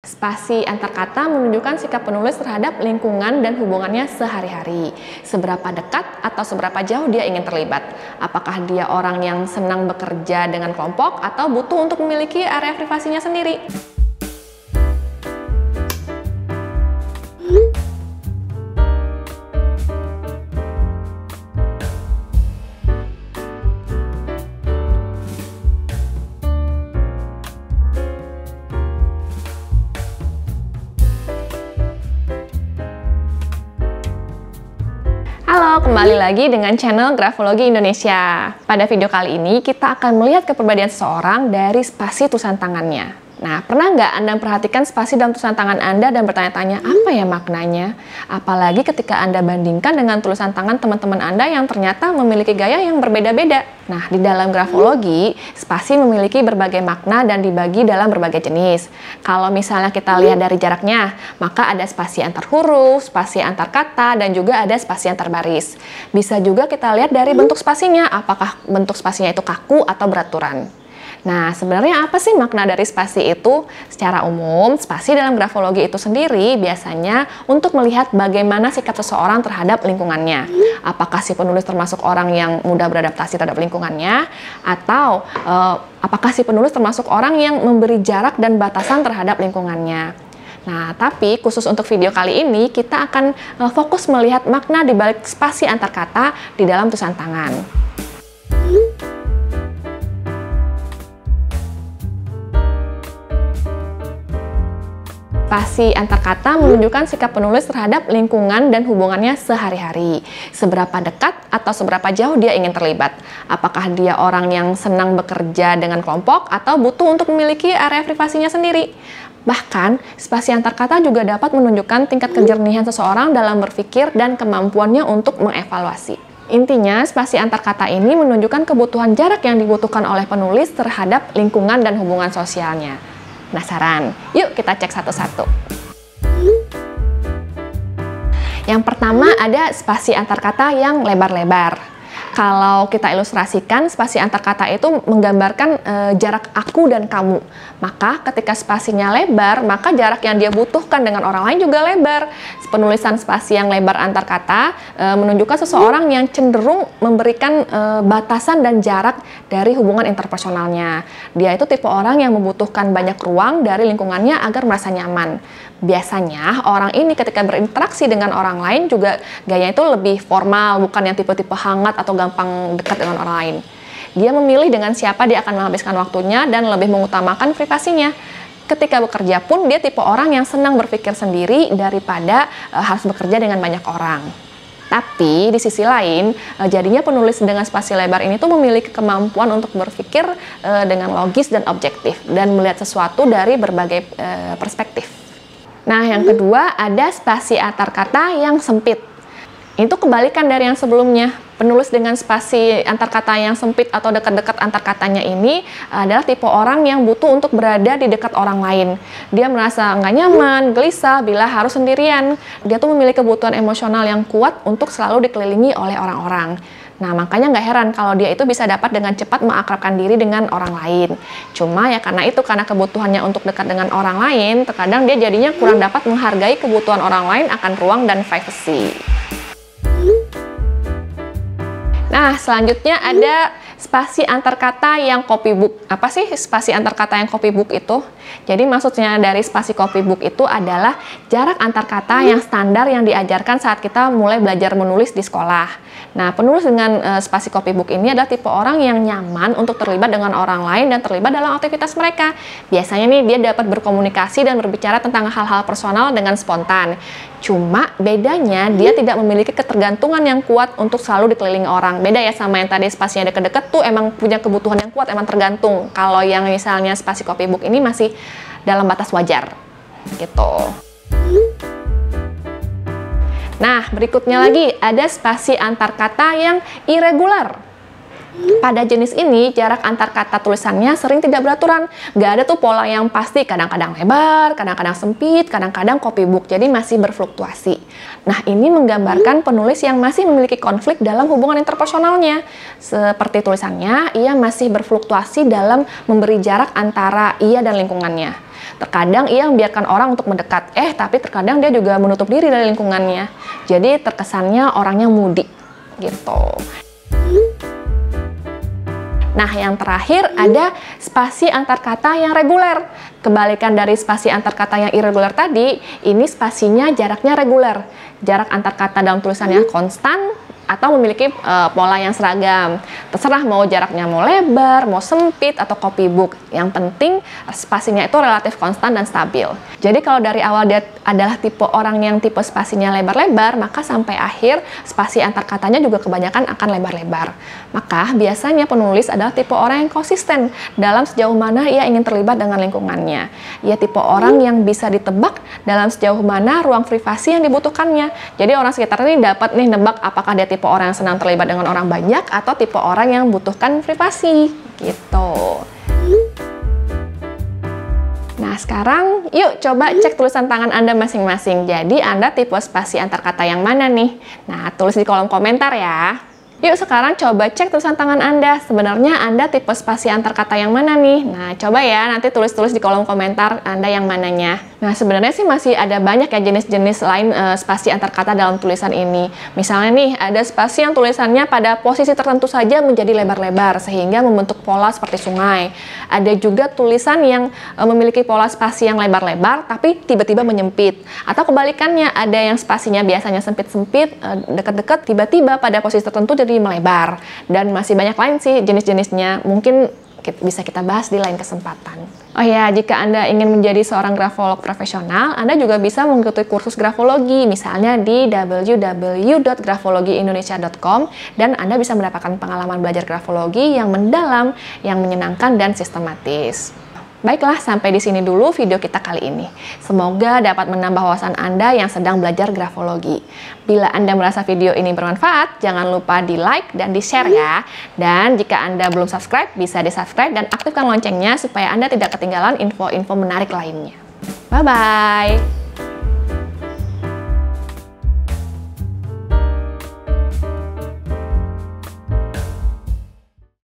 Spasi antar kata menunjukkan sikap penulis terhadap lingkungan dan hubungannya sehari-hari. Seberapa dekat atau seberapa jauh dia ingin terlibat. Apakah dia orang yang senang bekerja dengan kelompok atau butuh untuk memiliki area privasinya sendiri. Halo, kembali lagi dengan channel Grafologi Indonesia. Pada video kali ini kita akan melihat kepribadian seseorang dari spasi tulisan tangannya. Nah, pernah nggak Anda memperhatikan spasi dalam tulisan tangan Anda dan bertanya-tanya apa ya maknanya? Apalagi ketika Anda bandingkan dengan tulisan tangan teman-teman Anda yang ternyata memiliki gaya yang berbeda-beda. Nah, di dalam grafologi, spasi memiliki berbagai makna dan dibagi dalam berbagai jenis. Kalau misalnya kita lihat dari jaraknya, maka ada spasi antar huruf, spasi antar kata, dan juga ada spasi antar baris. Bisa juga kita lihat dari bentuk spasinya, apakah bentuk spasinya itu kaku atau beraturan. Nah, sebenarnya apa sih makna dari spasi itu? Secara umum, spasi dalam grafologi itu sendiri biasanya untuk melihat bagaimana sikap seseorang terhadap lingkungannya. Apakah si penulis termasuk orang yang mudah beradaptasi terhadap lingkungannya? Atau apakah si penulis termasuk orang yang memberi jarak dan batasan terhadap lingkungannya? Nah, tapi khusus untuk video kali ini, kita akan fokus melihat makna di balik spasi antar kata di dalam tulisan tangan. Spasi antar kata menunjukkan sikap penulis terhadap lingkungan dan hubungannya sehari-hari. Seberapa dekat atau seberapa jauh dia ingin terlibat. Apakah dia orang yang senang bekerja dengan kelompok atau butuh untuk memiliki area privasinya sendiri. Bahkan, spasi antar kata juga dapat menunjukkan tingkat kejernihan seseorang dalam berpikir dan kemampuannya untuk mengevaluasi. Intinya, spasi antar kata ini menunjukkan kebutuhan jarak yang dibutuhkan oleh penulis terhadap lingkungan dan hubungan sosialnya. Penasaran? Yuk kita cek satu-satu. Yang pertama ada spasi antar kata yang lebar-lebar. Kalau kita ilustrasikan, spasi antar kata itu menggambarkan jarak aku dan kamu. Maka ketika spasinya lebar, maka jarak yang dia butuhkan dengan orang lain juga lebar. Penulisan spasi yang lebar antar kata menunjukkan seseorang yang cenderung memberikan batasan dan jarak dari hubungan interpersonalnya. Dia itu tipe orang yang membutuhkan banyak ruang dari lingkungannya agar merasa nyaman. Biasanya orang ini ketika berinteraksi dengan orang lain juga gayanya itu lebih formal, bukan yang tipe-tipe hangat atau gampang dekat dengan orang lain. Dia memilih dengan siapa dia akan menghabiskan waktunya dan lebih mengutamakan privasinya. Ketika bekerja pun dia tipe orang yang senang berpikir sendiri daripada harus bekerja dengan banyak orang. Tapi di sisi lain, jadinya penulis dengan spasi lebar ini tuh memiliki kemampuan untuk berpikir dengan logis dan objektif dan melihat sesuatu dari berbagai perspektif. Nah, yang kedua ada spasi antar kata yang sempit. Itu kebalikan dari yang sebelumnya. Penulis dengan spasi antar kata yang sempit atau dekat-dekat antar katanya ini adalah tipe orang yang butuh untuk berada di dekat orang lain. Dia merasa nggak nyaman, gelisah bila harus sendirian. Dia tuh memiliki kebutuhan emosional yang kuat untuk selalu dikelilingi oleh orang-orang. Nah, makanya nggak heran kalau dia itu bisa dapat dengan cepat mengakrabkan diri dengan orang lain. Cuma ya karena kebutuhannya untuk dekat dengan orang lain, terkadang dia jadinya kurang dapat menghargai kebutuhan orang lain akan ruang dan privasi. Nah, selanjutnya ada spasi antar kata yang copybook. Apa sih spasi antar kata yang copybook itu? Jadi maksudnya dari spasi copybook itu adalah jarak antar kata yang standar yang diajarkan saat kita mulai belajar menulis di sekolah. Nah, penulis dengan spasi copybook ini adalah tipe orang yang nyaman untuk terlibat dengan orang lain dan terlibat dalam aktivitas mereka. Biasanya nih dia dapat berkomunikasi dan berbicara tentang hal-hal personal dengan spontan. Cuma bedanya dia tidak memiliki ketergantungan yang kuat untuk selalu dikelilingi orang. Beda ya sama yang tadi spasinya deket-deket tuh emang punya kebutuhan yang kuat, emang tergantung. Kalau yang misalnya spasi copybook ini masih dalam batas wajar gitu. Nah, berikutnya lagi ada spasi antar kata yang irregular. Pada jenis ini, jarak antar kata tulisannya sering tidak beraturan. Nggak ada tuh pola yang pasti, kadang-kadang lebar, kadang-kadang sempit, kadang-kadang copybook, jadi masih berfluktuasi. Nah, ini menggambarkan penulis yang masih memiliki konflik dalam hubungan interpersonalnya. Seperti tulisannya, ia masih berfluktuasi dalam memberi jarak antara ia dan lingkungannya. Terkadang ia membiarkan orang untuk mendekat, tapi terkadang dia juga menutup diri dari lingkungannya. Jadi terkesannya orangnya moody gitu. Nah, yang terakhir ada spasi antar kata yang reguler. Kebalikan dari spasi antar kata yang irregular tadi, ini spasinya jaraknya reguler. Jarak antar kata dalam tulisannya konstan atau memiliki pola yang seragam. Terserah mau jaraknya mau lebar, mau sempit, atau copybook. Yang penting spasinya itu relatif konstan dan stabil. Jadi kalau dari awal dia adalah tipe orang yang tipe spasinya lebar-lebar, maka sampai akhir spasi antar katanya juga kebanyakan akan lebar-lebar. Maka biasanya penulis adalah tipe orang yang konsisten dalam sejauh mana ia ingin terlibat dengan lingkungannya. Ia tipe orang yang bisa ditebak dalam sejauh mana ruang privasi yang dibutuhkannya. Jadi orang sekitar ini dapat nih nebak apakah dia tipe orang yang senang terlibat dengan orang banyak atau tipe orang yang membutuhkan privasi gitu. Nah, sekarang yuk coba cek tulisan tangan Anda masing-masing. Jadi Anda tipe spasi antar kata yang mana nih? Nah, tulis di kolom komentar ya. Yuk sekarang coba cek tulisan tangan Anda. Sebenarnya Anda tipe spasi antar kata yang mana nih? Nah, coba ya nanti tulis-tulis di kolom komentar Anda yang mananya. Nah, sebenarnya sih masih ada banyak ya jenis-jenis lain spasi antar kata dalam tulisan ini. Misalnya nih, ada spasi yang tulisannya pada posisi tertentu saja menjadi lebar-lebar sehingga membentuk pola seperti sungai. Ada juga tulisan yang memiliki pola spasi yang lebar-lebar tapi tiba-tiba menyempit. Atau kebalikannya, ada yang spasinya biasanya sempit-sempit, dekat-dekat, tiba-tiba pada posisi tertentu jadi melebar. Dan masih banyak lain sih jenis-jenisnya. Mungkin bisa kita bahas di lain kesempatan. Oh ya, jika Anda ingin menjadi seorang grafolog profesional, Anda juga bisa mengikuti kursus grafologi, misalnya di www.grafologiindonesia.com, dan Anda bisa mendapatkan pengalaman belajar grafologi yang mendalam, yang menyenangkan, dan sistematis. Baiklah, sampai di sini dulu video kita kali ini. Semoga dapat menambah wawasan Anda yang sedang belajar grafologi. Bila Anda merasa video ini bermanfaat, jangan lupa di like dan di share ya. Dan jika Anda belum subscribe, bisa di subscribe dan aktifkan loncengnya supaya Anda tidak ketinggalan info-info menarik lainnya. Bye-bye!